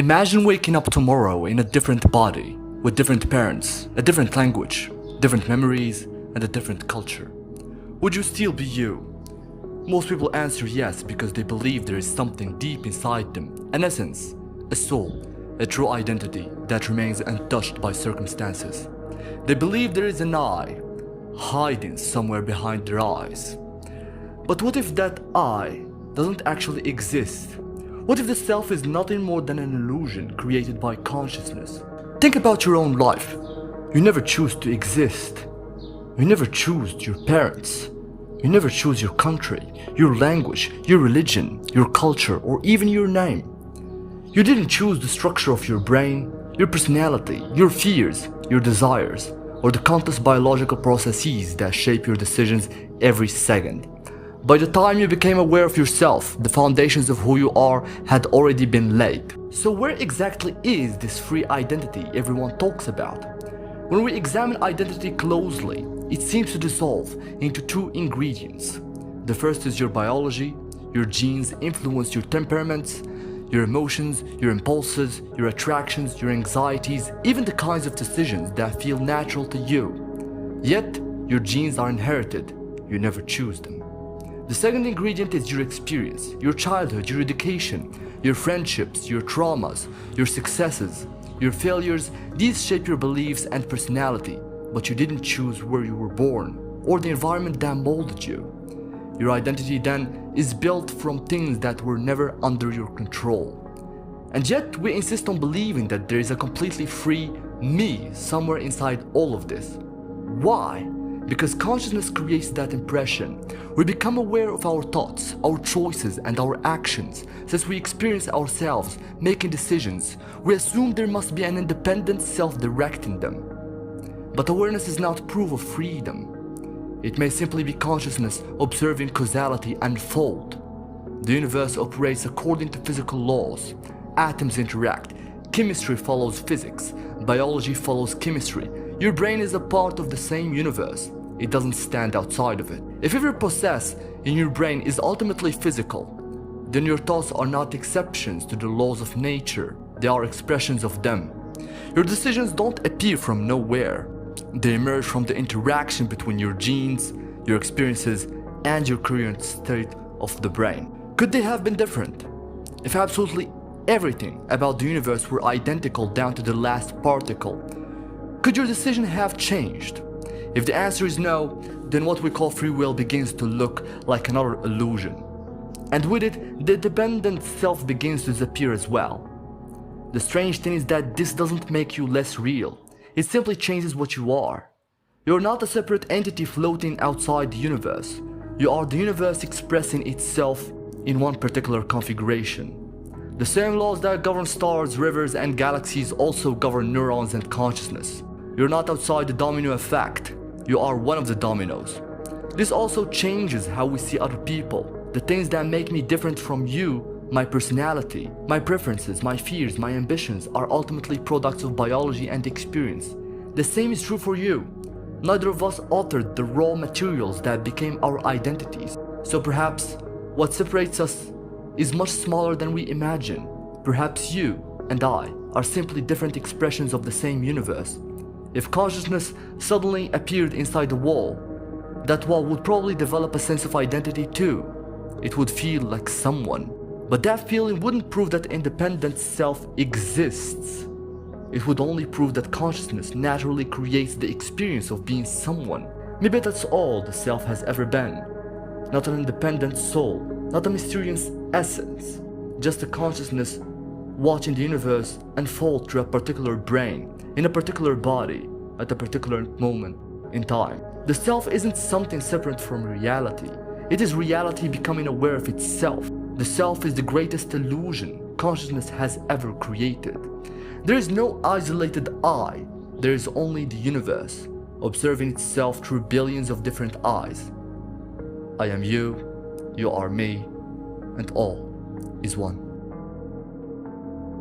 Imagine waking up tomorrow in a different body, with different parents, a different language, different memories, and a different culture. Would you still be you? Most people answer yes because they believe there is something deep inside them, an essence, a soul, a true identity that remains untouched by circumstances. They believe there is an I, hiding somewhere behind their eyes. But what if that I doesn't actually exist? What if the self is nothing more than an illusion created by consciousness? Think about your own life. You never choose to exist. You never choose your parents. You never choose your country, your language, your religion, your culture, or even your name. You didn't choose the structure of your brain, your personality, your fears, your desires, or the countless biological processes that shape your decisions every second. By the time you became aware of yourself, the foundations of who you are had already been laid. So where exactly is this free identity everyone talks about? When we examine identity closely, it seems to dissolve into two ingredients. The first is your biology. Your genes influence your temperaments, your emotions, your impulses, your attractions, your anxieties, even the kinds of decisions that feel natural to you. Yet, your genes are inherited. You never choose them. The second ingredient is your experience, your childhood, your education, your friendships, your traumas, your successes, your failures. These shape your beliefs and personality, but you didn't choose where you were born or the environment that molded you. Your identity then is built from things that were never under your control. And yet we insist on believing that there is a completely free me somewhere inside all of this. Why? Because consciousness creates that impression. We become aware of our thoughts, our choices, and our actions. Since we experience ourselves making decisions, we assume there must be an independent self directing them. But awareness is not proof of freedom. It may simply be consciousness observing causality unfold. The universe operates according to physical laws. Atoms interact. Chemistry follows physics. Biology follows chemistry. Your brain is a part of the same universe. It doesn't stand outside of it. If every process in your brain is ultimately physical, then your thoughts are not exceptions to the laws of nature. They are expressions of them. Your decisions don't appear from nowhere. They emerge from the interaction between your genes, your experiences, and your current state of the brain. Could they have been different? If absolutely everything about the universe were identical down to the last particle, could your decision have changed? If the answer is no, then what we call free will begins to look like another illusion. And with it, the dependent self begins to disappear as well. The strange thing is that this doesn't make you less real. It simply changes what you are. You're not a separate entity floating outside the universe. You are the universe expressing itself in one particular configuration. The same laws that govern stars, rivers, and galaxies also govern neurons and consciousness. You're not outside the domino effect. You are one of the dominoes. This also changes how we see other people. The things that make me different from you, my personality, my preferences, my fears, my ambitions, are ultimately products of biology and experience. The same is true for you. Neither of us altered the raw materials that became our identities. So perhaps what separates us is much smaller than we imagine. Perhaps you and I are simply different expressions of the same universe. If consciousness suddenly appeared inside the wall, that wall would probably develop a sense of identity too. It would feel like someone. But that feeling wouldn't prove that independent self exists. It would only prove that consciousness naturally creates the experience of being someone. Maybe that's all the self has ever been. Not an independent soul, not a mysterious essence, just a consciousness watching the universe unfold through a particular brain, in a particular body, at a particular moment in time. The self isn't something separate from reality. It is reality becoming aware of itself. The self is the greatest illusion consciousness has ever created. There is no isolated I. There is only the universe, observing itself through billions of different eyes. I am you, you are me, and all is one.